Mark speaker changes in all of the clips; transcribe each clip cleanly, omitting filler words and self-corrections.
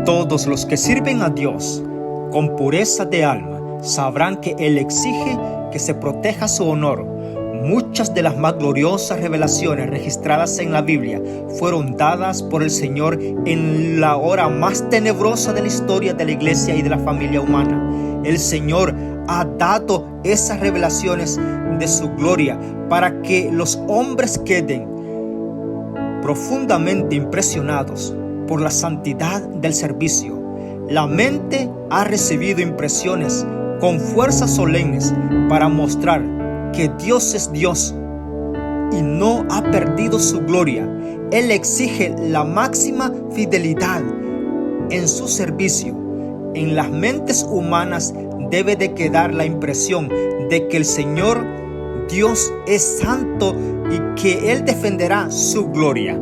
Speaker 1: Todos los que sirven a Dios con pureza de alma sabrán que Él exige que se proteja su honor. Muchas de las más gloriosas revelaciones registradas en la Biblia fueron dadas por el Señor en la hora más tenebrosa de la historia de la iglesia y de la familia humana. El Señor ha dado esas revelaciones de su gloria para que los hombres queden profundamente impresionados por la santidad del servicio. La mente ha recibido impresiones con fuerzas solemnes para mostrar que Dios es Dios y no ha perdido su gloria. Él exige la máxima fidelidad en su servicio. En las mentes humanas debe de quedar la impresión de que el Señor Dios es santo y que Él defenderá su gloria.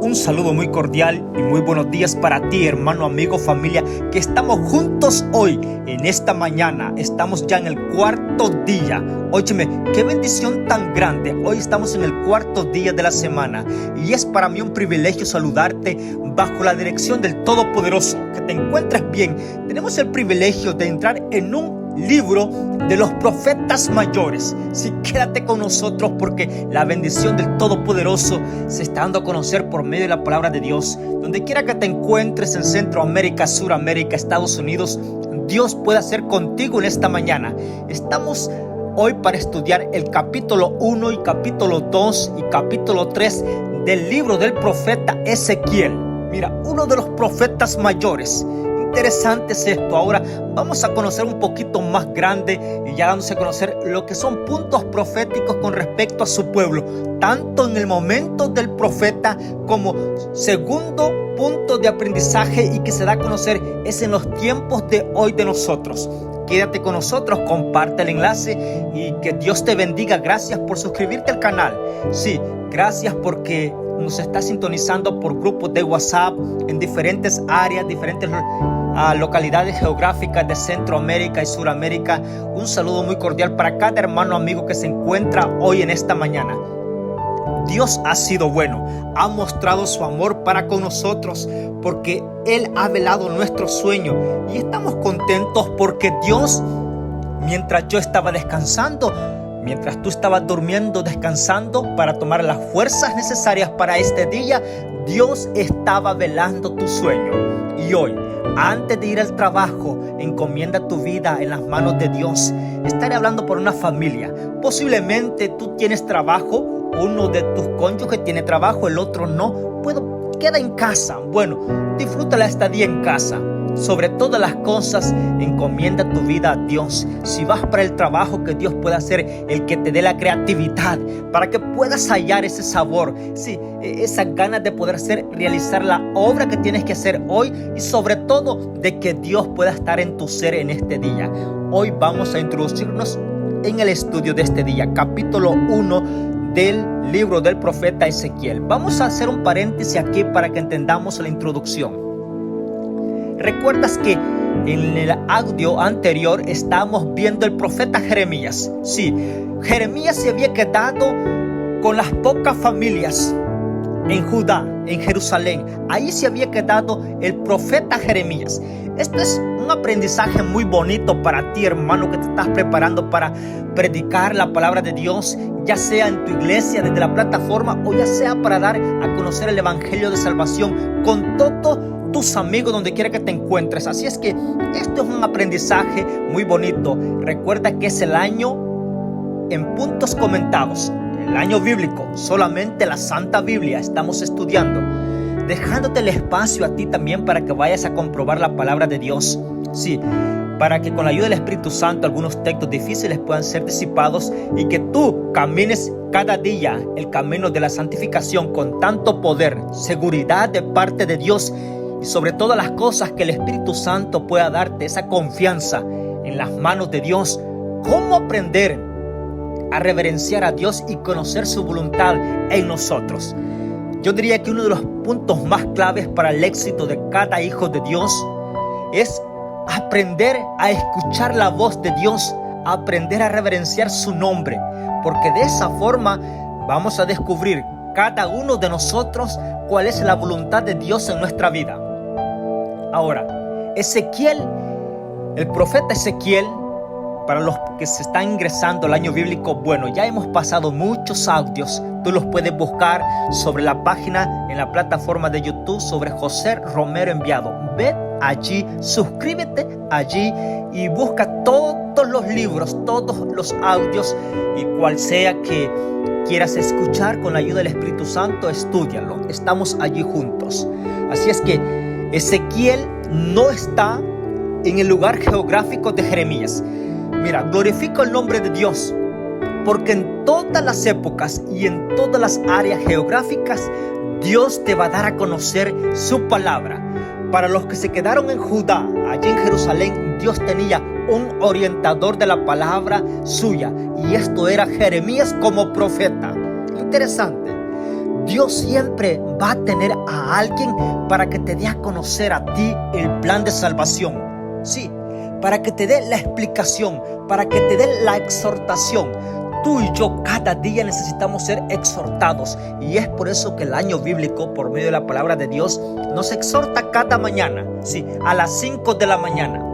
Speaker 1: Un saludo muy cordial y muy buenos días para ti, hermano, amigo, familia, que estamos juntos hoy en esta mañana. Estamos ya en el cuarto día. Óyeme, qué bendición tan grande. Hoy estamos en el cuarto día de la semana y es para mí un privilegio saludarte bajo la dirección del Todopoderoso. Que te encuentres bien. Tenemos el privilegio de entrar en un libro de los profetas mayores. Sí, quédate con nosotros porque la bendición del Todopoderoso se está dando a conocer por medio de la palabra de Dios. Donde quiera que te encuentres, en Centroamérica, Suramérica, Estados Unidos, Dios puede hacer contigo en esta mañana. Estamos hoy para estudiar el capítulo 1 y capítulo 2 y capítulo 3 del libro del profeta Ezequiel. Mira, uno de los profetas mayores. Interesante es esto. Ahora vamos a conocer un poquito más grande y ya dándose a conocer lo que son puntos proféticos con respecto a su pueblo, tanto en el momento del profeta como segundo punto de aprendizaje y que se da a conocer es en los tiempos de hoy de nosotros. Quédate con nosotros, comparte el enlace y que Dios te bendiga. Gracias por suscribirte al canal. Sí, gracias porque nos está sintonizando por grupos de WhatsApp en diferentes áreas, diferentes localidades geográficas de Centroamérica y Suramérica. Un saludo muy cordial para cada hermano amigo que se encuentra hoy en esta mañana. Dios ha sido bueno, ha mostrado su amor para con nosotros porque Él ha velado nuestro sueño y estamos contentos porque Dios, mientras yo estaba descansando, mientras tú estabas durmiendo, descansando para tomar las fuerzas necesarias para este día, Dios estaba velando tu sueño. Y hoy, antes de ir al trabajo, encomienda tu vida en las manos de Dios. Estaré hablando por una familia. Posiblemente tú tienes trabajo, uno de tus cónyuges tiene trabajo, el otro no. Queda en casa. Bueno, disfruta la estadía en casa. Sobre todas las cosas, encomienda tu vida a Dios. Si vas para el trabajo, que Dios pueda ser el que te dé la creatividad para que puedas hallar ese sabor, sí, esas ganas de poder realizar la obra que tienes que hacer hoy y sobre todo de que Dios pueda estar en tu ser en este día. Hoy vamos a introducirnos en el estudio de este día, capítulo 1 del libro del profeta Ezequiel. Vamos a hacer un paréntesis aquí para que entendamos la introducción. ¿Recuerdas que en el audio anterior estábamos viendo el profeta Jeremías? Sí, Jeremías se había quedado con las pocas familias en Judá, en Jerusalén. Ahí se había quedado el profeta Jeremías. Esto es un aprendizaje muy bonito para ti, hermano, que te estás preparando para predicar la palabra de Dios, ya sea en tu iglesia, desde la plataforma, o ya sea para dar a conocer el evangelio de salvación con todo tus amigos donde quiera que te encuentres. Así es que esto es un aprendizaje muy bonito. Recuerda que es el año en puntos comentados, el año bíblico, solamente la Santa Biblia estamos estudiando, dejándote el espacio a ti también para que vayas a comprobar la palabra de Dios. Sí, para que con la ayuda del Espíritu Santo algunos textos difíciles puedan ser disipados y que tú camines cada día el camino de la santificación con tanto poder, seguridad de parte de Dios y sobre todas las cosas que el Espíritu Santo pueda darte esa confianza en las manos de Dios. ¿Cómo aprender a reverenciar a Dios y conocer su voluntad en nosotros? Yo diría que uno de los puntos más claves para el éxito de cada hijo de Dios es aprender a escuchar la voz de Dios, aprender a reverenciar su nombre, porque de esa forma vamos a descubrir cada uno de nosotros cuál es la voluntad de Dios en nuestra vida. Ahora, Ezequiel, el profeta Ezequiel, para los que se están ingresando al año bíblico, bueno, ya hemos pasado muchos audios. Tú los puedes buscar sobre la página en la plataforma de YouTube sobre José Romero Enviado. Ve allí, suscríbete allí y busca todos los libros, todos los audios y cual sea que quieras escuchar con la ayuda del Espíritu Santo, estúdialo. Estamos allí juntos. Así es que Ezequiel no está en el lugar geográfico de Jeremías. Mira, glorifico el nombre de Dios, porque en todas las épocas y en todas las áreas geográficas, Dios te va a dar a conocer su palabra. Para los que se quedaron en Judá, allí en Jerusalén, Dios tenía un orientador de la palabra suya, y esto era Jeremías como profeta. Interesante. Dios siempre va a tener a alguien para que te dé a conocer a ti el plan de salvación. Sí, para que te dé la explicación, para que te dé la exhortación. Tú y yo cada día necesitamos ser exhortados, y es por eso que el año bíblico, por medio de la palabra de Dios, nos exhorta cada mañana, sí, a las 5 de la mañana.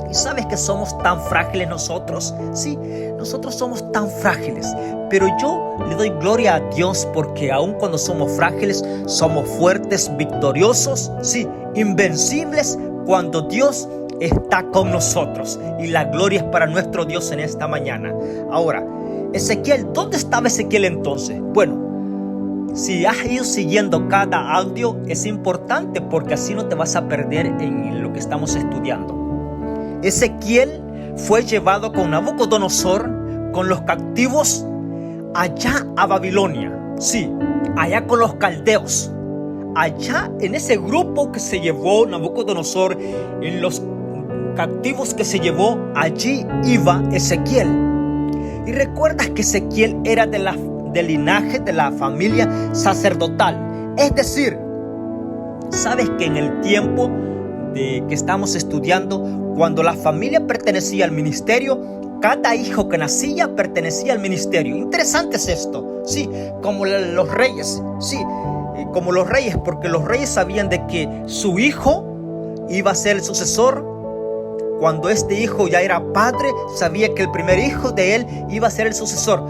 Speaker 1: Y sabes que somos tan frágiles nosotros, sí, nosotros somos tan frágiles, pero yo le doy gloria a Dios porque aun cuando somos frágiles, somos fuertes, victoriosos, sí, invencibles cuando Dios está con nosotros, y la gloria es para nuestro Dios en esta mañana. Ahora, Ezequiel, ¿dónde estaba Ezequiel entonces? Bueno, si has ido siguiendo cada audio, es importante porque así no te vas a perder en lo que estamos estudiando. Ezequiel fue llevado con Nabucodonosor, con los cautivos, allá a Babilonia. Sí, allá con los caldeos. Allá en ese grupo que se llevó Nabucodonosor, en los cautivos que se llevó, allí iba Ezequiel. Y recuerdas que Ezequiel era del linaje de la familia sacerdotal. Es decir, sabes que en el tiempo que estamos estudiando, cuando la familia pertenecía al ministerio, cada hijo que nacía pertenecía al ministerio. Interesante es esto, sí, como los reyes, sí, como los reyes, porque los reyes sabían de que su hijo iba a ser el sucesor. Cuando este hijo ya era padre, sabía que el primer hijo de él iba a ser el sucesor.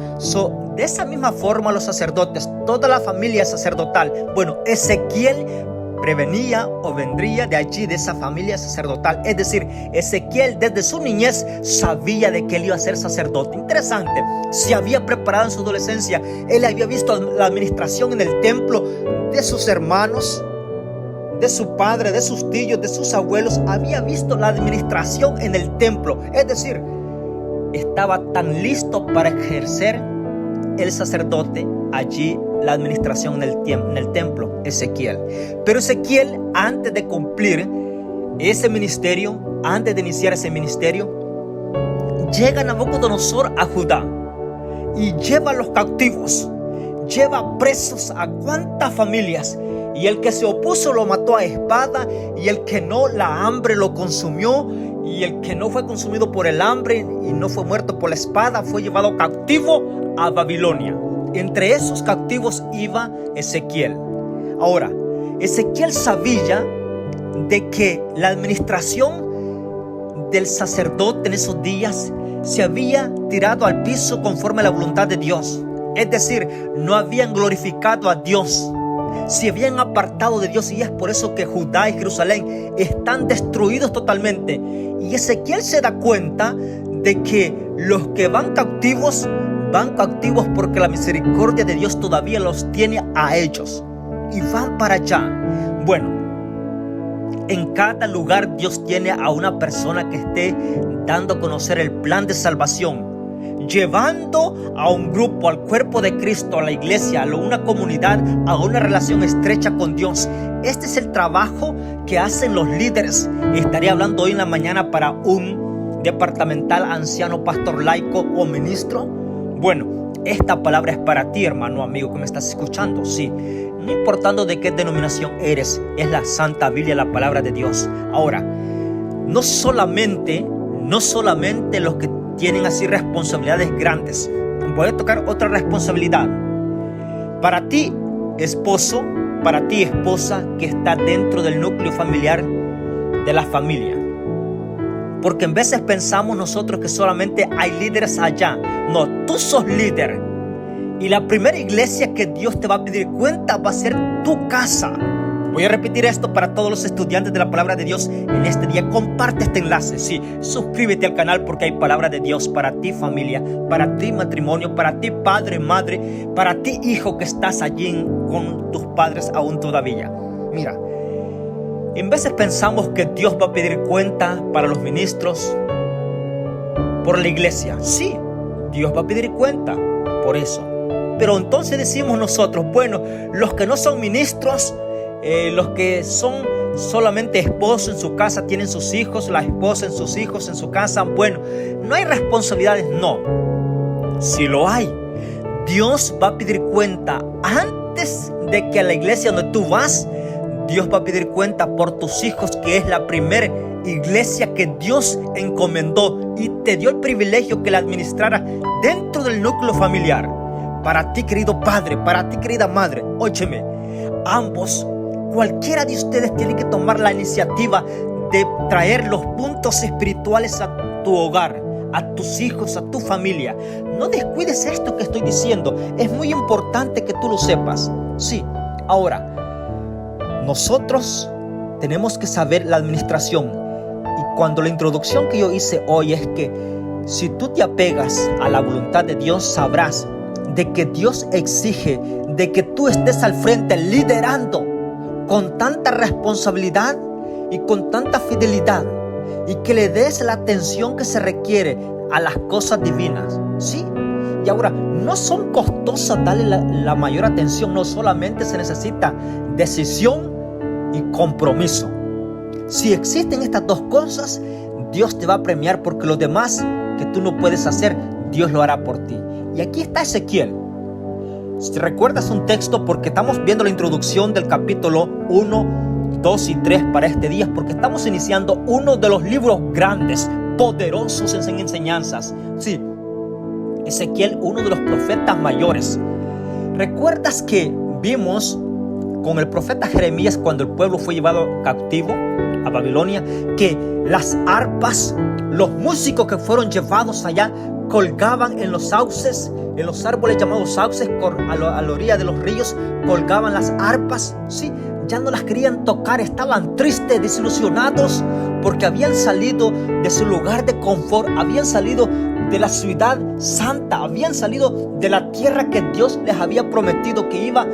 Speaker 1: De esa misma forma los sacerdotes, toda la familia sacerdotal. Bueno, Ezequiel prevenía o vendría de allí, de esa familia sacerdotal. Es decir, Ezequiel desde su niñez sabía de que él iba a ser sacerdote. Interesante, se había preparado en su adolescencia. Él había visto la administración en el templo de sus hermanos, de su padre, de sus tíos, de sus abuelos. Había visto la administración en el templo. Es decir, estaba tan listo para ejercer el sacerdote allí, la administración en el templo, Ezequiel. Pero Ezequiel, antes de cumplir ese ministerio, antes de iniciar ese ministerio, llega Nabucodonosor a Judá y lleva a los cautivos, lleva presos a cuantas familias, y el que se opuso lo mató a espada, y el que no, la hambre lo consumió, y el que no fue consumido por el hambre y no fue muerto por la espada fue llevado cautivo a Babilonia. Entre esos cautivos iba Ezequiel. Ahora, Ezequiel sabía de que la administración del sacerdote en esos días se había tirado al piso conforme a la voluntad de Dios. Es decir, no habían glorificado a Dios, se habían apartado de Dios, y es por eso que Judá y Jerusalén están destruidos totalmente. Y Ezequiel se da cuenta de que los que van cautivos porque la misericordia de Dios todavía los tiene a ellos, y van para allá. Bueno, en cada lugar Dios tiene a una persona que esté dando a conocer el plan de salvación, llevando a un grupo, al cuerpo de Cristo, a la iglesia, a una comunidad, a una relación estrecha con Dios. Este es el trabajo que hacen los líderes. Estaré hablando hoy en la mañana para un departamental, anciano, pastor, laico o ministro. Bueno, esta palabra es para ti, hermano, amigo que me estás escuchando. Sí, no importando de qué denominación eres, es la Santa Biblia, la palabra de Dios. Ahora, no solamente los que tienen así responsabilidades grandes. Voy a tocar otra responsabilidad. Para ti, esposo, para ti, esposa, que está dentro del núcleo familiar, de la familia. Porque en veces pensamos nosotros que solamente hay líderes allá. No, tú sos líder. Y la primera iglesia que Dios te va a pedir cuenta va a ser tu casa. Voy a repetir esto para todos los estudiantes de la palabra de Dios en este día. Comparte este enlace. Sí, suscríbete al canal porque hay palabra de Dios para ti familia, para ti matrimonio, para ti padre, madre, para ti hijo que estás allí con tus padres aún todavía. Mira, en veces pensamos que Dios va a pedir cuenta para los ministros por la iglesia. Sí, Dios va a pedir cuenta por eso. Pero entonces decimos nosotros, bueno, los que no son ministros, los que son solamente esposos en su casa, tienen sus hijos, la esposa en sus hijos en su casa, bueno, no hay responsabilidades. No, si lo hay. Dios va a pedir cuenta antes de que a la iglesia donde tú vas. Dios va a pedir cuenta por tus hijos, que es la primera iglesia que Dios encomendó y te dio el privilegio que la administrara dentro del núcleo familiar. Para ti, querido padre, para ti, querida madre, óyeme, ambos, cualquiera de ustedes tiene que tomar la iniciativa de traer los puntos espirituales a tu hogar, a tus hijos, a tu familia. No descuides esto que estoy diciendo. Es muy importante que tú lo sepas. Sí, ahora, nosotros tenemos que saber la administración. Y cuando la introducción que yo hice hoy es que si tú te apegas a la voluntad de Dios, sabrás de que Dios exige de que tú estés al frente liderando con tanta responsabilidad y con tanta fidelidad, y que le des la atención que se requiere a las cosas divinas. Sí, y ahora no son costosas darle la mayor atención, no, solamente se necesita decisión y compromiso. Si existen estas dos cosas, Dios te va a premiar, porque lo demás que tú no puedes hacer, Dios lo hará por ti. Y aquí está Ezequiel. Si recuerdas un texto, porque estamos viendo la introducción del capítulo 1, 2 y 3 para este día, porque estamos iniciando uno de los libros grandes, poderosos en enseñanzas. Sí, Ezequiel, uno de los profetas mayores. ¿Recuerdas que vimos con el profeta Jeremías, cuando el pueblo fue llevado cautivo a Babilonia, que las arpas, los músicos que fueron llevados allá, colgaban en los sauces, en los árboles llamados sauces, a la orilla de los ríos, colgaban las arpas? Sí, ya no las querían tocar, estaban tristes, desilusionados, porque habían salido de su lugar de confort, habían salido de la ciudad santa, habían salido de la tierra que Dios les había prometido que iba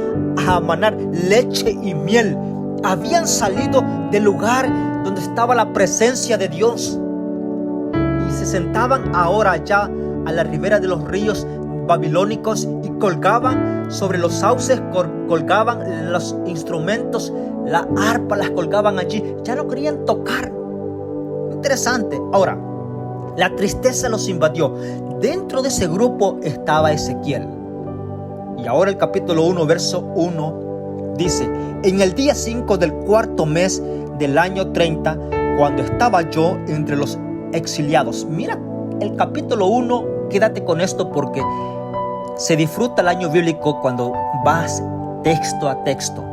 Speaker 1: a manar leche y miel. Habían salido del lugar donde estaba la presencia de Dios y se sentaban ahora allá a la ribera de los ríos babilónicos y colgaban sobre los sauces, colgaban los instrumentos, la arpa las colgaban allí, ya no querían tocar. Interesante. Ahora, la tristeza los invadió. Dentro de ese grupo estaba Ezequiel. Y ahora el capítulo 1, verso 1 dice: en el día 5 del cuarto mes del año 30, cuando estaba yo entre los exiliados. Mira el capítulo 1, quédate con esto porque se disfruta el año bíblico cuando vas texto a texto.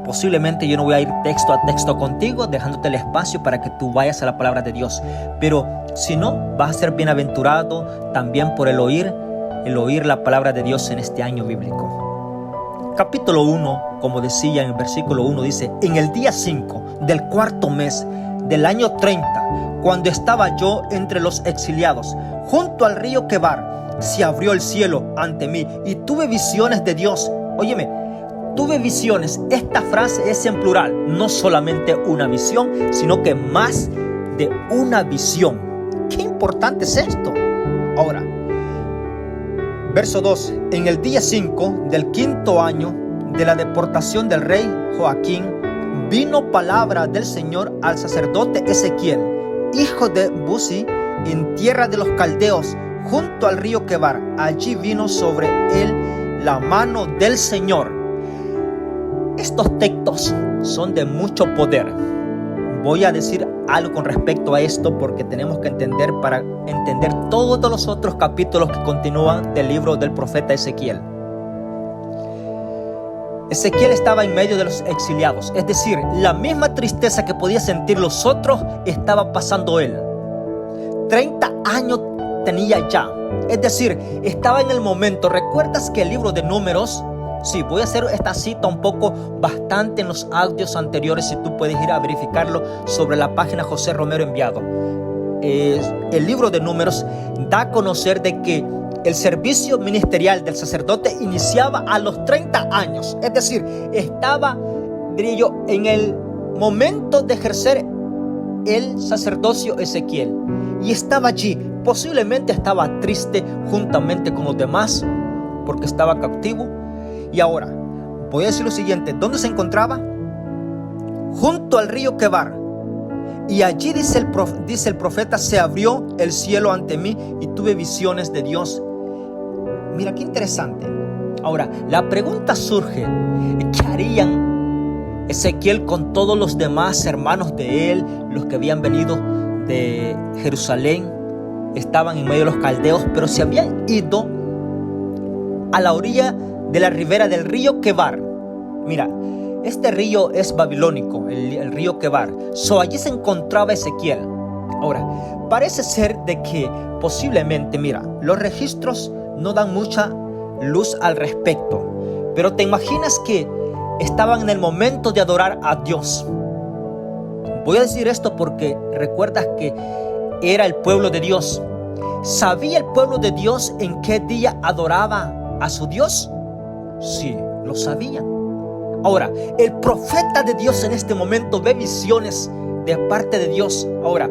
Speaker 1: Posiblemente yo no voy a ir texto a texto contigo, dejándote el espacio para que tú vayas a la palabra de Dios. Pero si no, vas a ser bienaventurado también por el oír la palabra de Dios en este año bíblico. Capítulo 1, como decía en el versículo 1, dice: en el día 5 del cuarto mes del año 30, cuando estaba yo entre los exiliados, junto al río Quebar, se abrió el cielo ante mí y tuve visiones de Dios. Óyeme, tuve visiones. Esta frase es en plural, no solamente una visión, sino que más de una visión. Qué importante es esto. Ahora, verso 2: en el día 5 del quinto año de la deportación del rey Joaquín, vino palabra del Señor al sacerdote Ezequiel, hijo de Buzi, en tierra de los caldeos, junto al río Quebar. Allí vino sobre él la mano del Señor. Estos textos son de mucho poder. Voy a decir algo con respecto a esto porque tenemos que entender para entender todos los otros capítulos que continúan del libro del profeta Ezequiel. Ezequiel estaba en medio de los exiliados, es decir, la misma tristeza que podía sentir los otros estaba pasando él. 30 años tenía ya, es decir, estaba en el momento. ¿Recuerdas que el libro de Números? Sí, voy a hacer esta cita un poco bastante en los audios anteriores, si tú puedes ir a verificarlo sobre la página José Romero Enviado. El libro de Números da a conocer de que el servicio ministerial del sacerdote iniciaba a los 30 años. Es decir, estaba, diría yo, en el momento de ejercer el sacerdocio Ezequiel. Y estaba allí, posiblemente estaba triste juntamente con los demás, porque estaba cautivo. Y ahora, voy a decir lo siguiente, ¿dónde se encontraba? Junto al río Quebar. Y allí dice el profeta, se abrió el cielo ante mí y tuve visiones de Dios. Mira qué interesante. Ahora, la pregunta surge, ¿qué harían Ezequiel con todos los demás hermanos de él, los que habían venido de Jerusalén? Estaban en medio de los caldeos, pero se habían ido a la orilla de la ribera del río Quebar. Mira, este río es babilónico, el río Quebar. Allí se encontraba Ezequiel. Ahora, parece ser de que posiblemente, mira, los registros no dan mucha luz al respecto, pero te imaginas que estaban en el momento de adorar a Dios. Voy a decir esto porque recuerdas que era el pueblo de Dios. ¿Sabía el pueblo de Dios en qué día adoraba a su Dios? Sí, lo sabían. Ahora, el profeta de Dios en este momento ve visiones de parte de Dios. Ahora,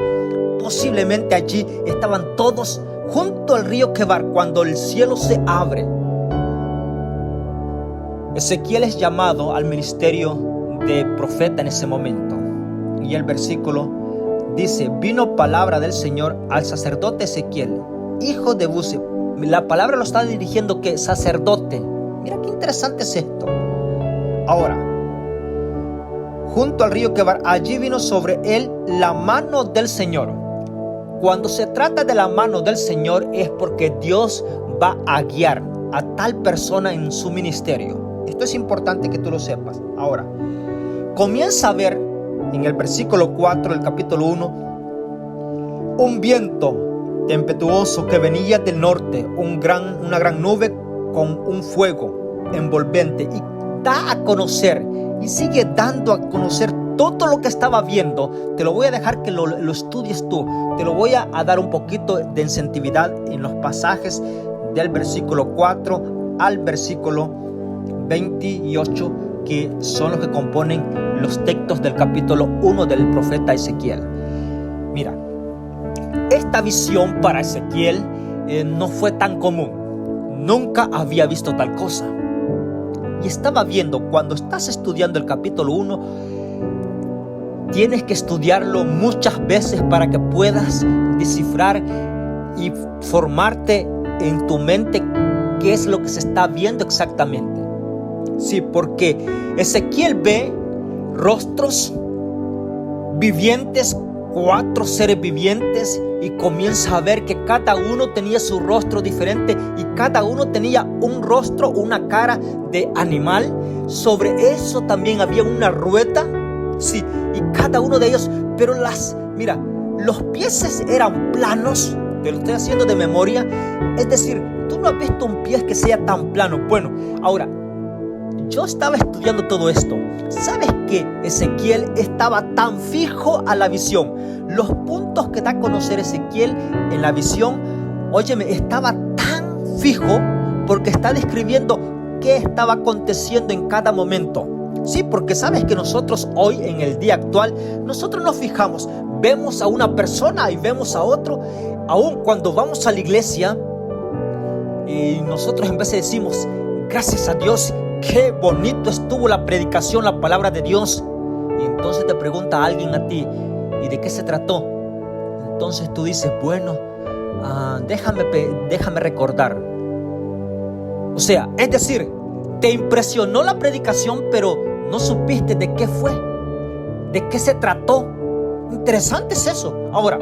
Speaker 1: posiblemente allí estaban todos junto al río Quebar cuando el cielo se abre. Ezequiel es llamado al ministerio de profeta en ese momento. Y el versículo dice, vino palabra del Señor al sacerdote Ezequiel, hijo de Buzi. La palabra lo está dirigiendo que sacerdote. Mira qué interesante es esto. Ahora, junto al río Quebar, allí vino sobre él la mano del Señor. Cuando se trata de la mano del Señor es porque Dios va a guiar a tal persona en su ministerio. Esto es importante que tú lo sepas. Ahora, comienza a ver en el versículo 4 del capítulo 1 un viento tempestuoso que venía del norte, una gran nube con un fuego envolvente, y da a conocer y sigue dando a conocer todo lo que estaba viendo. Te lo voy a dejar que lo estudies tú. Te lo voy a dar un poquito de incentividad en los pasajes del versículo 4 al versículo 28, que son los que componen los textos del capítulo 1 del profeta Ezequiel. Mira, esta visión para Ezequiel no fue tan común. Nunca había visto tal cosa. Y estaba viendo, cuando estás estudiando el capítulo 1, tienes que estudiarlo muchas veces para que puedas descifrar y formarte en tu mente qué es lo que se está viendo exactamente. Sí, porque Ezequiel ve rostros vivientes, 4 seres vivientes, y comienza a ver que cada uno tenía su rostro diferente y cada uno tenía un rostro, una cara de animal. Sobre eso también había una rueda, sí, y cada uno de ellos, pero mira, los pies eran planos. Te lo estoy haciendo de memoria. Es decir, tú no has visto un pie que sea tan plano. Bueno, ahora, yo estaba estudiando todo esto. ¿Sabes que Ezequiel estaba tan fijo a la visión? Los puntos que da a conocer Ezequiel en la visión, óyeme, estaba tan fijo porque está describiendo qué estaba aconteciendo en cada momento. Sí, porque sabes que nosotros hoy, en el día actual, nosotros nos fijamos, vemos a una persona y vemos a otro. Aún cuando vamos a la iglesia, y nosotros en vez de decimos, gracias a Dios, qué bonito estuvo la predicación, la palabra de Dios. Y entonces te pregunta a alguien a ti, ¿y de qué se trató? Entonces tú dices, bueno, déjame recordar. O sea, es decir, te impresionó la predicación, pero no supiste de qué fue, de qué se trató. Interesante es eso. Ahora,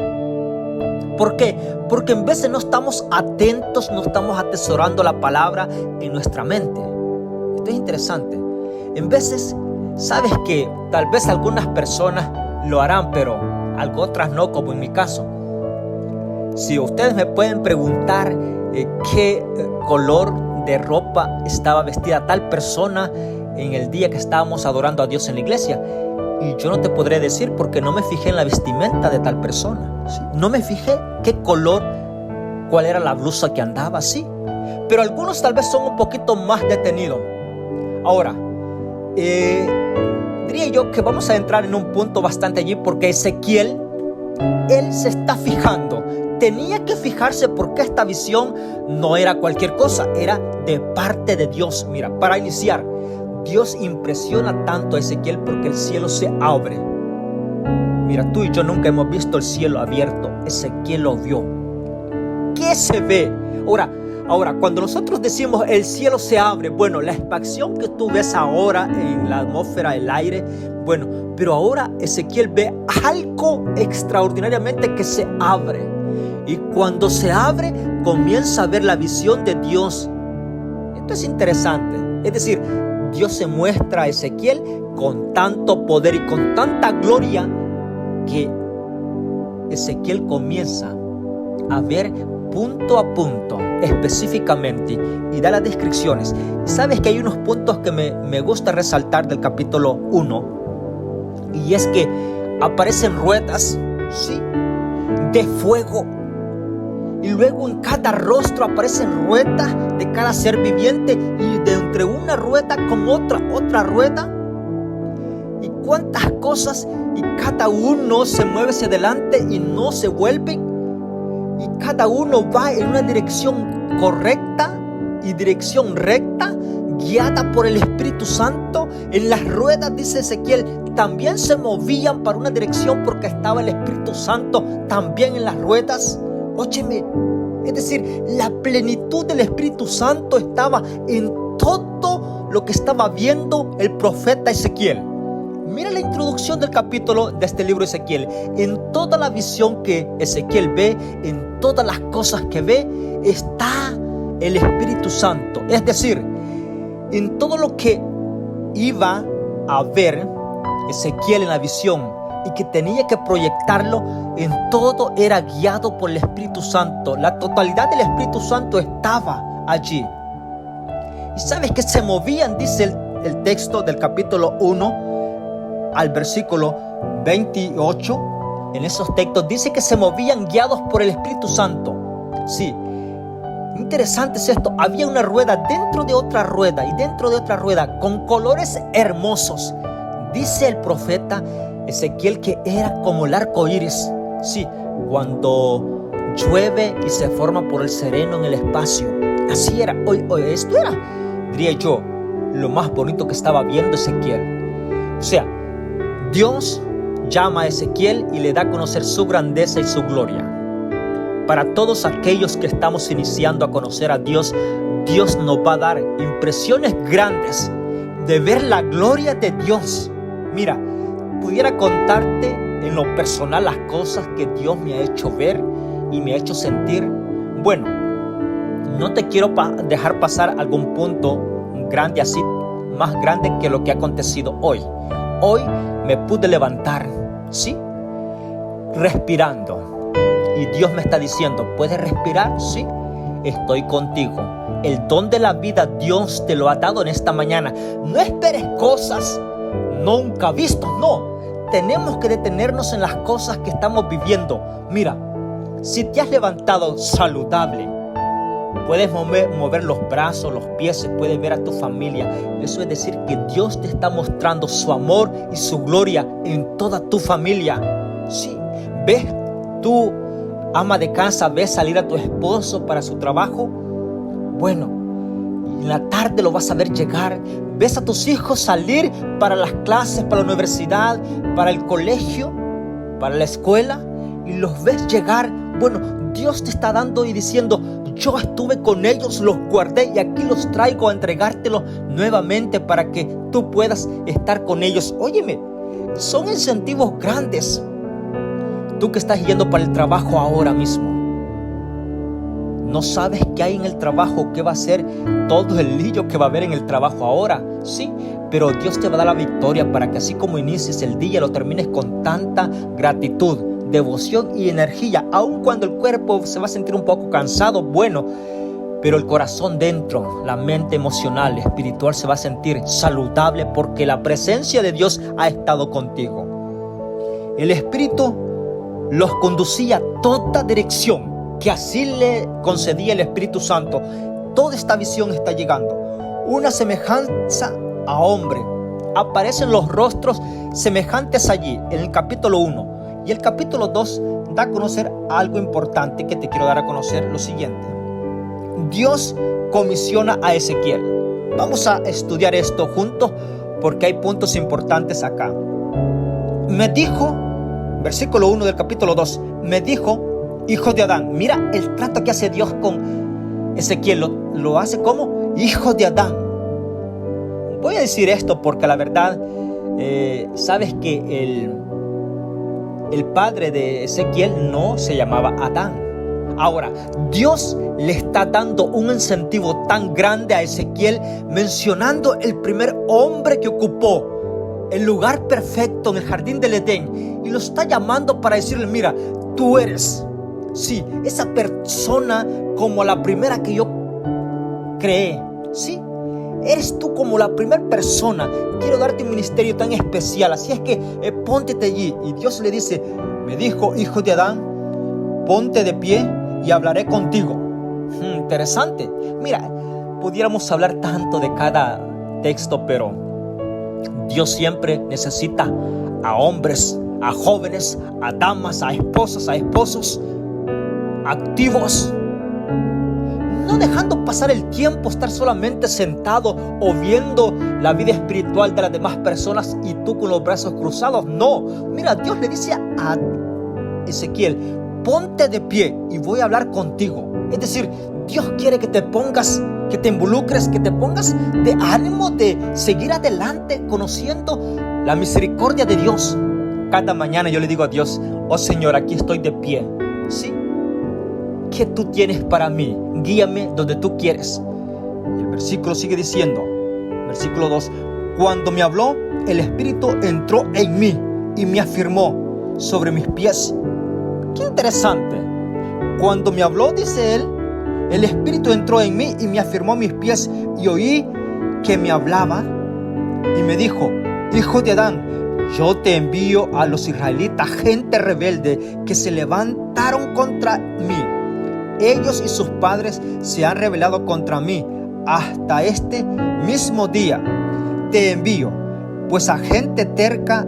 Speaker 1: ¿por qué? Porque en veces no estamos atentos, no estamos atesorando la palabra en nuestra mente. Esto es interesante. En veces, sabes que tal vez algunas personas lo harán, pero otras no, como en mi caso. Si ustedes me pueden preguntar qué color de ropa estaba vestida tal persona en el día que estábamos adorando a Dios en la iglesia, y yo no te podré decir porque no me fijé en la vestimenta de tal persona, ¿sí? No me fijé qué color, cuál era la blusa que andaba, sí. Pero algunos tal vez son un poquito más detenidos. Ahora, diría yo que vamos a entrar en un punto bastante allí, porque Ezequiel, él se está fijando. Tenía que fijarse porque esta visión no era cualquier cosa, era de parte de Dios. Mira, para iniciar, Dios impresiona tanto a Ezequiel porque el cielo se abre. Mira, tú y yo nunca hemos visto el cielo abierto. Ezequiel lo vio. ¿Qué se ve? Ahora, cuando nosotros decimos el cielo se abre, bueno, la expansión que tú ves ahora en la atmósfera, el aire, bueno, pero ahora Ezequiel ve algo extraordinariamente que se abre. Y cuando se abre, comienza a ver la visión de Dios. Esto es interesante. Es decir, Dios se muestra a Ezequiel con tanto poder y con tanta gloria que Ezequiel comienza a ver punto a punto, específicamente, y da las descripciones. Sabes que hay unos puntos que me gusta resaltar del capítulo 1, y es que aparecen ruedas, ¿sí?, de fuego, y luego en cada rostro aparecen ruedas de cada ser viviente, y de entre una rueda con otra rueda, y cuántas cosas, y cada uno se mueve hacia adelante y no se vuelve, y cada uno va en una dirección correcta y dirección recta, guiada por el Espíritu Santo. En las ruedas, dice Ezequiel, también se movían para una dirección porque estaba el Espíritu Santo también en las ruedas. Óyeme, es decir, la plenitud del Espíritu Santo estaba en todo lo que estaba viendo el profeta Ezequiel. Mira la introducción del capítulo de este libro de Ezequiel. En toda la visión que Ezequiel ve, en todas las cosas que ve, está el Espíritu Santo. Es decir, en todo lo que iba a ver Ezequiel en la visión y que tenía que proyectarlo, en todo era guiado por el Espíritu Santo. La totalidad del Espíritu Santo estaba allí. Y sabes que se movían, dice el texto del capítulo 1 al versículo 28. En esos textos dice que se movían guiados por el Espíritu Santo. Sí, interesante es esto. Había una rueda dentro de otra rueda y dentro de otra rueda con colores hermosos. Dice el profeta Ezequiel que era como el arco iris. Sí, cuando llueve y se forma por el sereno en el espacio. Así era. Oye, esto era, diría yo, lo más bonito que estaba viendo Ezequiel. O sea, Dios llama a Ezequiel y le da a conocer su grandeza y su gloria. Para todos aquellos que estamos iniciando a conocer a Dios, Dios nos va a dar impresiones grandes de ver la gloria de Dios. Mira, pudiera contarte en lo personal las cosas que Dios me ha hecho ver y me ha hecho sentir. Bueno, no te quiero dejar pasar algún punto grande así, más grande que lo que ha acontecido hoy. Hoy me pude levantar, ¿sí?, respirando. Y Dios me está diciendo, ¿puedes respirar? Sí, estoy contigo. El don de la vida Dios te lo ha dado en esta mañana. No esperes cosas nunca vistas, no. Tenemos que detenernos en las cosas que estamos viviendo. Mira, si te has levantado saludable, puedes mover los brazos, los pies, puedes ver a tu familia. Eso es decir que Dios te está mostrando su amor y su gloria en toda tu familia. Sí, ves tú, ama de casa, ves salir a tu esposo para su trabajo. Bueno, en la tarde lo vas a ver llegar. Ves a tus hijos salir para las clases, para la universidad, para el colegio, para la escuela, y los ves llegar. Bueno, Dios te está dando y diciendo, yo estuve con ellos, los guardé y aquí los traigo a entregártelos nuevamente para que tú puedas estar con ellos. Óyeme, son incentivos grandes. Tú que estás yendo para el trabajo ahora mismo, No sabes qué hay en el trabajo, qué va a ser todo el lío que va a haber en el trabajo ahora, sí, pero Dios te va a dar la victoria para que así como inicies el día lo termines con tanta gratitud, devoción y energía, aun cuando el cuerpo se va a sentir un poco cansado, bueno, pero el corazón dentro, la mente emocional, espiritual se va a sentir saludable porque la presencia de Dios ha estado contigo. El Espíritu los conducía a toda dirección que así le concedía el Espíritu Santo. Toda esta visión está llegando. Una semejanza a hombre. Aparecen los rostros semejantes allí en el capítulo 1. Y el capítulo 2 da a conocer algo importante que te quiero dar a conocer, lo siguiente. Dios comisiona a Ezequiel. Vamos a estudiar esto juntos porque hay puntos importantes acá. Me dijo, versículo 1 del capítulo 2, me dijo: hijo de Adán. Mira el trato que hace Dios con Ezequiel. Lo hace como hijo de Adán. Voy a decir esto porque la verdad, sabes que el padre de Ezequiel no se llamaba Adán. Ahora, Dios le está dando un incentivo tan grande a Ezequiel, mencionando el primer hombre que ocupó el lugar perfecto en el jardín del Edén, y lo está llamando para decirle: mira, tú eres, sí, esa persona como la primera que yo creé, sí, eres tú como la primera persona. Quiero darte un ministerio tan especial, así es que póntete allí. Y Dios le dice: me dijo, hijo de Adán, ponte de pie y hablaré contigo. Interesante. Mira, pudiéramos hablar tanto de cada texto, pero Dios siempre necesita a hombres, a jóvenes, a damas, a esposas, a esposos activos, no dejando pasar el tiempo, estar solamente sentado o viendo la vida espiritual de las demás personas y tú con los brazos cruzados. No, mira, Dios le dice a Ezequiel: ponte de pie y voy a hablar contigo. Es decir, Dios quiere que te pongas, que te involucres, que te pongas de ánimo de seguir adelante conociendo la misericordia de Dios. Cada mañana yo le digo a Dios: oh Señor, aquí estoy de pie, ¿sí? ¿Qué tú tienes para mí? Guíame donde tú quieres. Y el versículo sigue diciendo, versículo 2: cuando me habló, el Espíritu entró en mí y me afirmó sobre mis pies. Qué interesante. Cuando me habló, dice él, el Espíritu entró en mí y me afirmó mis pies, y oí que me hablaba y me dijo: hijo de Adán, yo te envío a los israelitas, gente rebelde que se levantaron contra mí. Ellos y sus padres se han rebelado contra mí hasta este mismo día. Te envío, pues a gente terca,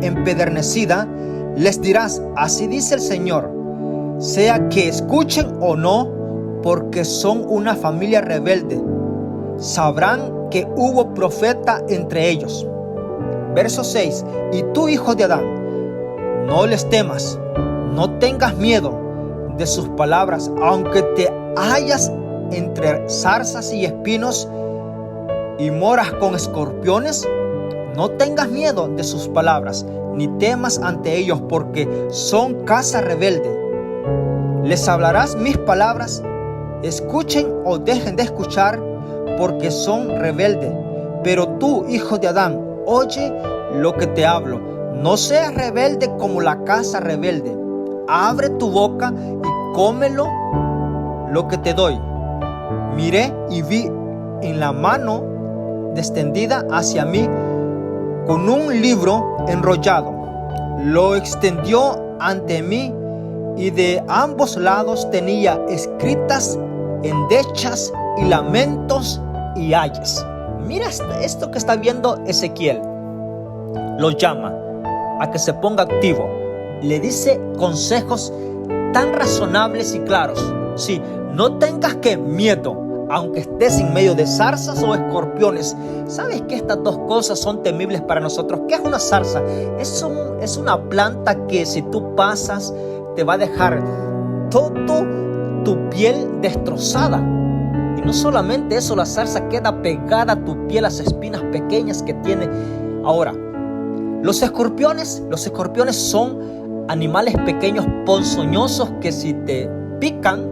Speaker 1: empedernecida, les dirás: así dice el Señor, sea que escuchen o no, porque son una familia rebelde. Sabrán que hubo profeta entre ellos. Verso 6: y tú, hijo de Adán, no les temas, no tengas miedo de sus palabras, aunque te hallas entre zarzas y espinos y moras con escorpiones. No tengas miedo de sus palabras, ni temas ante ellos, porque son casa rebelde. Les hablarás mis palabras, escuchen o dejen de escuchar, porque son rebeldes. Pero tú, hijo de Adán, oye lo que te hablo. No seas rebelde como la casa rebelde. Abre tu boca y cómelo lo que te doy. Miré y vi en la mano extendida hacia mí con un libro enrollado. Lo extendió ante mí y de ambos lados tenía escritas endechas y lamentos y ayes. Mira esto que está viendo Ezequiel. Lo llama a que se ponga activo. Le dice consejos tan razonables y claros. Sí, no tengas que miedo, aunque estés en medio de zarzas o escorpiones. ¿Sabes que estas dos cosas son temibles para nosotros? ¿Qué es una zarza? Es una planta que si tú pasas te va a dejar todo tu piel destrozada. Y no solamente eso, la zarza queda pegada a tu piel, las espinas pequeñas que tiene. Ahora, los escorpiones son animales pequeños ponzoñosos que si te pican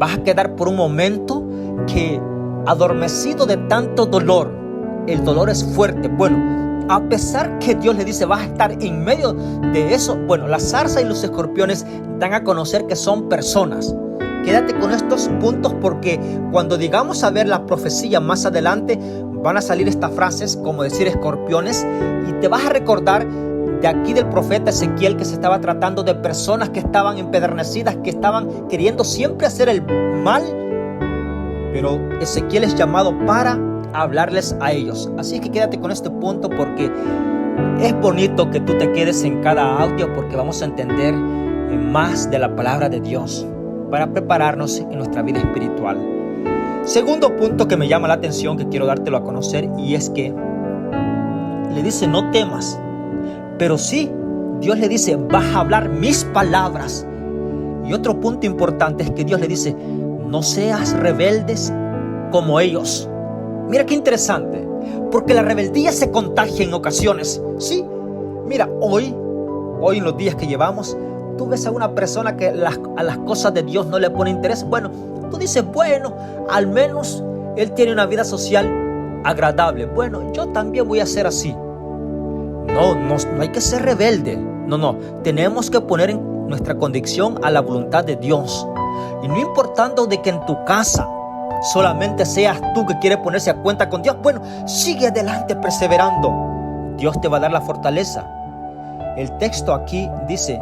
Speaker 1: Vas a quedar por un momento que adormecido de tanto dolor. El dolor es fuerte. Bueno, a pesar que Dios le dice vas a estar en medio de eso, bueno, la zarza y los escorpiones dan a conocer que son personas. Quédate con estos puntos porque cuando digamos a ver la profecía más adelante van a salir estas frases como decir escorpiones y te vas a recordar de aquí del profeta Ezequiel que se estaba tratando de personas que estaban empedernecidas, que estaban queriendo siempre hacer el mal, pero Ezequiel es llamado para hablarles a ellos. Así que quédate con este punto porque es bonito que tú te quedes en cada audio porque vamos a entender más de la palabra de Dios para prepararnos en nuestra vida espiritual. Segundo punto que me llama la atención, que quiero dártelo a conocer, y es que le dice no temas, pero sí, Dios le dice vas a hablar mis palabras. Y otro punto importante es que Dios le dice no seas rebeldes como ellos. Mira qué interesante, porque la rebeldía se contagia en ocasiones. Sí, mira, hoy en los días que llevamos, tú ves a una persona que a las cosas de Dios no le pone interés. Bueno, tú dices, bueno, al menos él tiene una vida social agradable. Bueno, yo también voy a ser así. No hay que ser rebelde. No, tenemos que poner en nuestra condición a la voluntad de Dios. Y no importando de que en tu casa solamente seas tú que quieres ponerse a cuenta con Dios, bueno, sigue adelante perseverando. Dios te va a dar la fortaleza. El texto aquí dice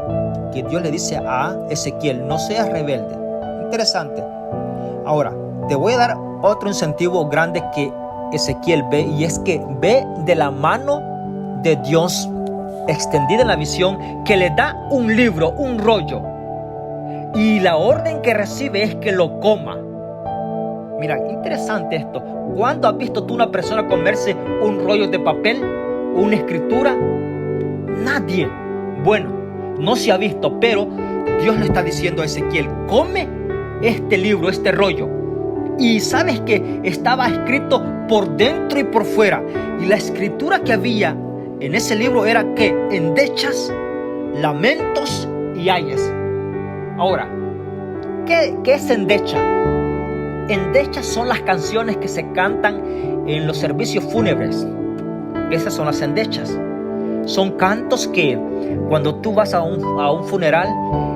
Speaker 1: que Dios le dice a Ezequiel, no seas rebelde. Interesante. Ahora, te voy a dar otro incentivo grande que Ezequiel ve, y es que ve de la mano de Dios extendida en la visión, que le da un libro, un rollo, y la orden que recibe es que lo coma. Mira, interesante esto. ¿Cuándo has visto tú una persona comerse un rollo de papel, una escritura? Nadie. Bueno, no se ha visto, pero Dios le está diciendo a Ezequiel, come este libro, este rollo. Y sabes que estaba escrito por dentro y por fuera. Y la escritura que había en ese libro era que endechas, lamentos y ayes. Ahora, ¿qué es endecha? Endechas son las canciones que se cantan en los servicios fúnebres. Esas son las endechas. Son cantos que cuando tú vas a un funeral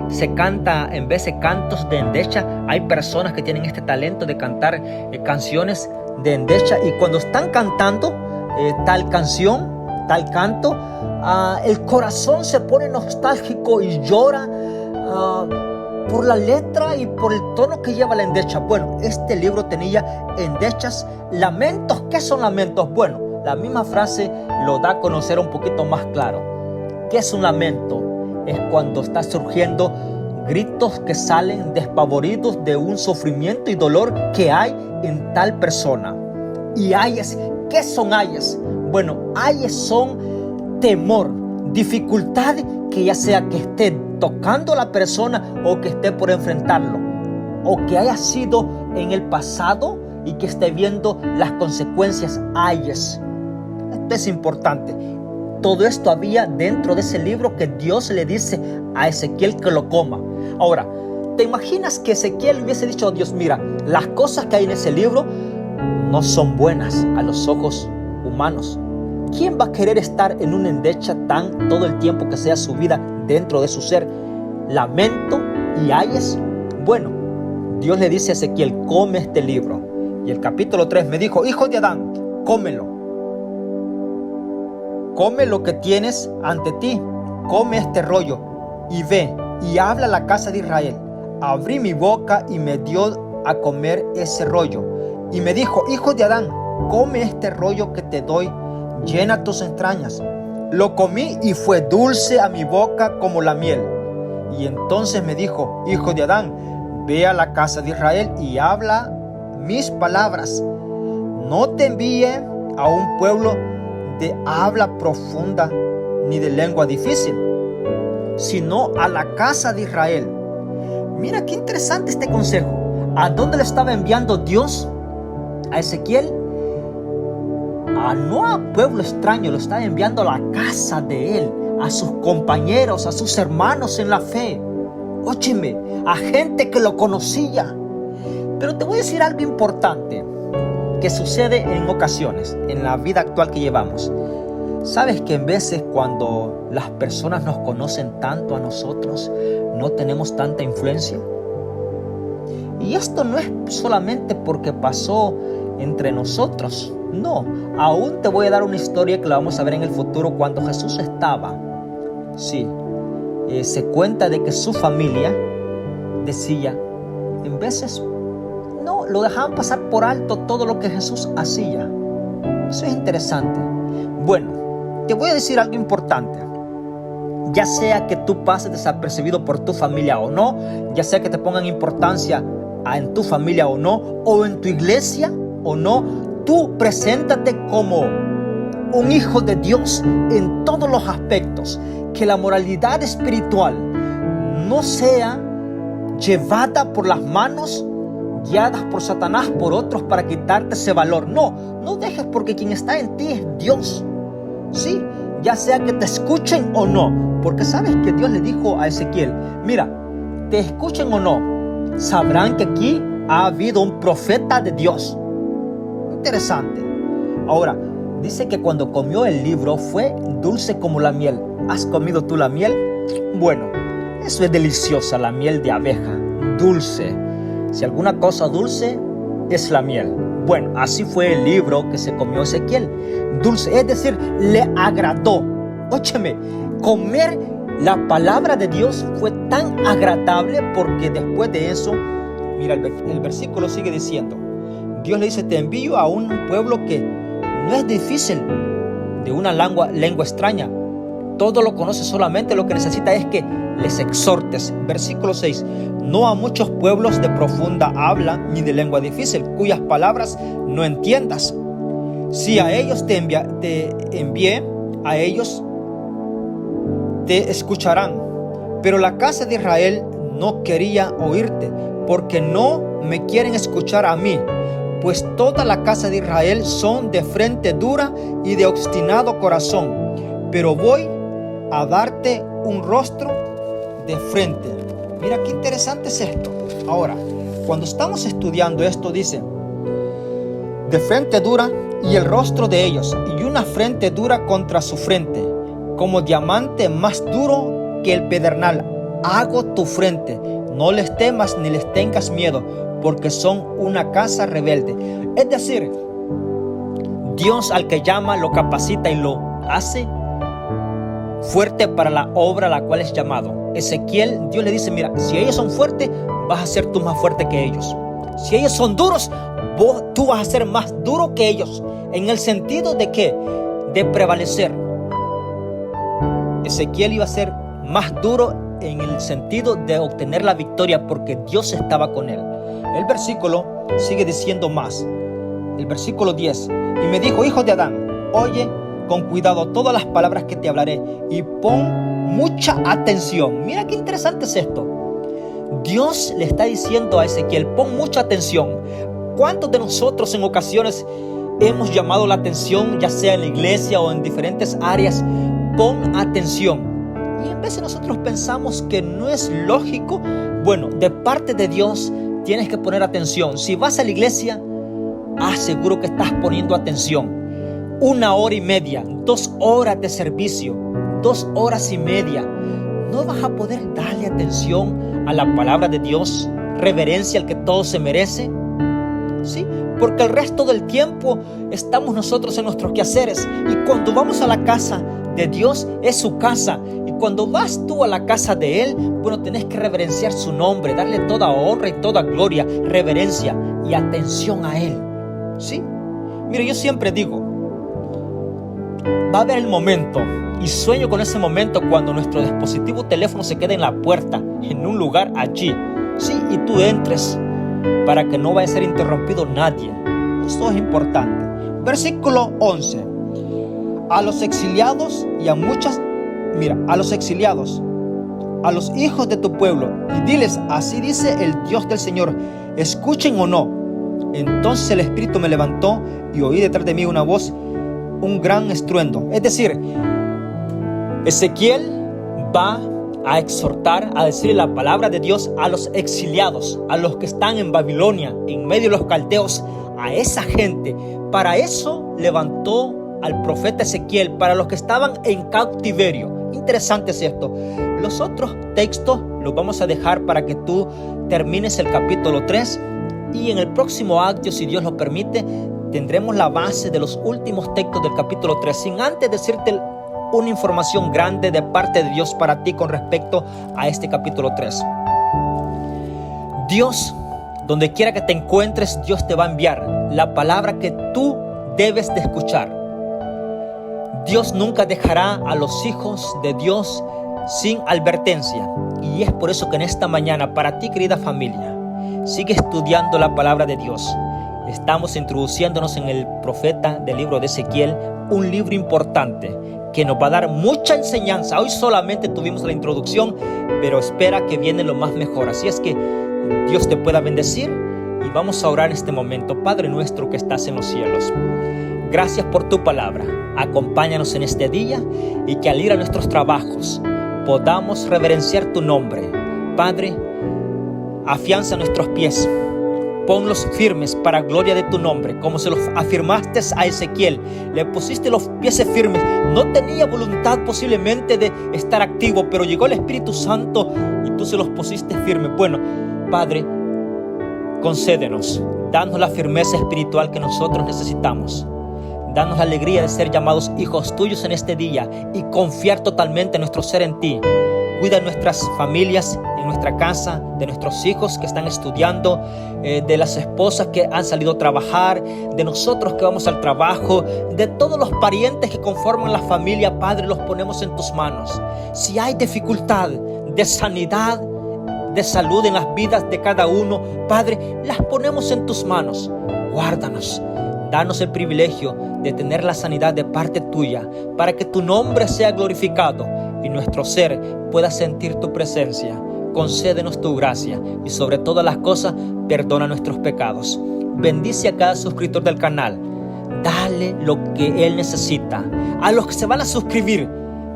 Speaker 1: se canta, en vez de cantos de endecha, hay personas que tienen este talento de cantar canciones de endecha, y cuando están cantando tal canción, tal canto, el corazón se pone nostálgico y llora por la letra y por el tono que lleva la endecha. Bueno, este libro tenía endechas, lamentos. ¿Qué son lamentos? Bueno, la misma frase lo da a conocer un poquito más claro. ¿Qué es un lamento? Es cuando está surgiendo gritos que salen despavoridos de un sufrimiento y dolor que hay en tal persona. Y ayes, ¿qué son ayes? Bueno, ayes son temor, dificultad, que ya sea que esté tocando a la persona o que esté por enfrentarlo, o que haya sido en el pasado y que esté viendo las consecuencias. Ayes. Esto es importante. Todo esto había dentro de ese libro que Dios le dice a Ezequiel que lo coma. Ahora, ¿te imaginas que Ezequiel hubiese dicho a Dios, mira, las cosas que hay en ese libro no son buenas a los ojos humanos? ¿Quién va a querer estar en una endecha todo el tiempo que sea su vida dentro de su ser? Lamento y ayes. Bueno, Dios le dice a Ezequiel, come este libro. Y el capítulo 3 me dijo, hijo de Adán, cómelo. Come lo que tienes ante ti, come este rollo y ve y habla a la casa de Israel. Abrí mi boca y me dio a comer ese rollo. Y me dijo, hijo de Adán, come este rollo que te doy, llena tus entrañas. Lo comí y fue dulce a mi boca como la miel. Y entonces me dijo, hijo de Adán, ve a la casa de Israel y habla mis palabras. No te envíe a un pueblo de habla profunda ni de lengua difícil, sino a la casa de Israel. Mira qué interesante este consejo. ¿A dónde le estaba enviando Dios a Ezequiel? No a pueblo extraño, lo estaba enviando a la casa de él, a sus compañeros, a sus hermanos en la fe. Óyeme, a gente que lo conocía. Pero te voy a decir algo importante que sucede en ocasiones en la vida actual que llevamos. ¿Sabes que en veces cuando las personas nos conocen tanto a nosotros, no tenemos tanta influencia? Y esto no es solamente porque pasó entre nosotros. No, aún te voy a dar una historia que la vamos a ver en el futuro cuando Jesús estaba. Sí, se cuenta de que su familia decía, en veces no, lo dejaban pasar por alto todo lo que Jesús hacía. Eso es interesante. Bueno, te voy a decir algo importante. Ya sea que tú pases desapercibido por tu familia o no, ya sea que te pongan importancia en tu familia o no, o en tu iglesia o no, tú preséntate como un hijo de Dios en todos los aspectos. Que la moralidad espiritual no sea llevada por las manos, guiadas por Satanás, por otros para quitarte ese valor. No dejes, porque quien está en ti es Dios. Sí, ya sea que te escuchen o no, porque sabes que Dios le dijo a Ezequiel, mira, te escuchen o no, sabrán que aquí ha habido un profeta de Dios. Interesante. Ahora, dice que cuando comió el libro fue dulce como la miel. ¿Has comido tú la miel? Bueno, eso es deliciosa, la miel de abeja, dulce. Si alguna cosa dulce, es la miel. Bueno, así fue el libro que se comió Ezequiel. Dulce, es decir, le agradó. Óyeme, comer la palabra de Dios fue tan agradable porque después de eso, mira, el versículo sigue diciendo, Dios le dice, te envío a un pueblo que no es difícil, de una lengua extraña. Todo lo conoce, solamente lo que necesita es que les exhortes. Versículo 6. No a muchos pueblos de profunda habla ni de lengua difícil, cuyas palabras no entiendas. Si a ellos te envié, a ellos te escucharán. Pero la casa de Israel no quería oírte, porque no me quieren escuchar a mí. Pues toda la casa de Israel son de frente dura y de obstinado corazón. Pero voy a darte un rostro de frente. Mira qué interesante es esto. Ahora, cuando estamos estudiando esto, dice, de frente dura y el rostro de ellos, y una frente dura contra su frente, como diamante más duro que el pedernal. Hago tu frente, no les temas ni les tengas miedo, porque son una casa rebelde. Es decir, Dios al que llama lo capacita y lo hace fuerte para la obra a la cual es llamado. Ezequiel, Dios le dice, mira, si ellos son fuertes, vas a ser tú más fuerte que ellos. Si ellos son duros, tú vas a ser más duro que ellos. En el sentido de ¿qué? De prevalecer. Ezequiel iba a ser más duro en el sentido de obtener la victoria porque Dios estaba con él. El versículo sigue diciendo más. El versículo 10. Y me dijo, hijo de Adán, oye con cuidado todas las palabras que te hablaré y pon mucha atención. Mira qué interesante es esto. Dios le está diciendo a Ezequiel, pon mucha atención. ¿Cuántos de nosotros en ocasiones hemos llamado la atención, ya sea en la iglesia o en diferentes áreas? Pon atención. Y en vez de nosotros pensamos que no es lógico, bueno, de parte de Dios tienes que poner atención. Si vas a la iglesia, aseguro que estás poniendo atención. 1 hora y media, 2 horas de servicio, 2 horas y media. ¿No vas a poder darle atención a la palabra de Dios? Reverencia al que todo se merece. ¿Sí? Porque el resto del tiempo estamos nosotros en nuestros quehaceres. Y cuando vamos a la casa de Dios, es su casa. Y cuando vas tú a la casa de Él, bueno, tenés que reverenciar su nombre, darle toda honra y toda gloria, reverencia y atención a Él. ¿Sí? Mire, yo siempre digo, va a haber el momento, y sueño con ese momento cuando nuestro dispositivo teléfono se quede en la puerta, en un lugar allí, sí, y tú entres para que no vaya a ser interrumpido nadie. Esto es importante. Versículo 11. A los exiliados y a muchas, a los exiliados, a los hijos de tu pueblo, y diles, así dice el Dios del Señor, escuchen o no. Entonces el Espíritu me levantó y oí detrás de mí una voz, un gran estruendo. Es decir, Ezequiel va a exhortar, a decirle la palabra de Dios a los exiliados, a los que están en Babilonia, en medio de los caldeos, a esa gente. Para eso levantó al profeta Ezequiel, para los que estaban en cautiverio. Interesante es esto. Los otros textos los vamos a dejar para que tú termines el capítulo 3, y en el próximo audio, si Dios lo permite, tendremos la base de los últimos textos del capítulo 3, sin antes decirte una información grande de parte de Dios para ti con respecto a este capítulo 3. Dios, donde quiera que te encuentres, Dios te va a enviar la palabra que tú debes de escuchar. Dios nunca dejará a los hijos de Dios sin advertencia. Y es por eso que en esta mañana, para ti, querida familia, sigue estudiando la palabra de Dios. Estamos introduciéndonos en el profeta del libro de Ezequiel, un libro importante que nos va a dar mucha enseñanza. Hoy solamente tuvimos la introducción, pero espera que viene lo más mejor. Así es que Dios te pueda bendecir y vamos a orar en este momento. Padre nuestro que estás en los cielos, gracias por tu palabra. Acompáñanos en este día y que al ir a nuestros trabajos podamos reverenciar tu nombre. Padre, afianza nuestros pies. Ponlos firmes para gloria de tu nombre, como se los afirmaste a Ezequiel. Le pusiste los pies firmes. No tenía voluntad posiblemente de estar activo, pero llegó el Espíritu Santo y tú se los pusiste firmes. Bueno, Padre, concédenos, danos la firmeza espiritual que nosotros necesitamos. Danos la alegría de ser llamados hijos tuyos en este día y confiar totalmente nuestro ser en ti. Cuida nuestras familias, en nuestra casa, de nuestros hijos que están estudiando, de las esposas que han salido a trabajar, de nosotros que vamos al trabajo, de todos los parientes que conforman la familia. Padre, los ponemos en tus manos. Si hay dificultad de sanidad, de salud en las vidas de cada uno, Padre, las ponemos en tus manos. Guárdanos. Danos el privilegio de tener la sanidad de parte tuya, para que tu nombre sea glorificado y nuestro ser pueda sentir tu presencia. Concédenos tu gracia y sobre todas las cosas, perdona nuestros pecados. Bendice a cada suscriptor del canal. Dale lo que él necesita. A los que se van a suscribir,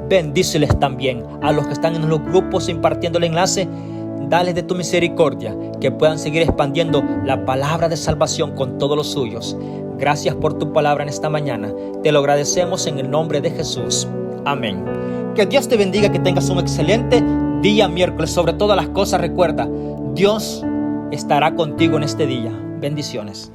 Speaker 1: bendíceles también. A los que están en los grupos impartiendo el enlace, dale de tu misericordia, que puedan seguir expandiendo la palabra de salvación con todos los suyos. Gracias por tu palabra en esta mañana. Te lo agradecemos en el nombre de Jesús. Amén. Que Dios te bendiga, que tengas un excelente día miércoles. Sobre todas las cosas, recuerda, Dios estará contigo en este día. Bendiciones.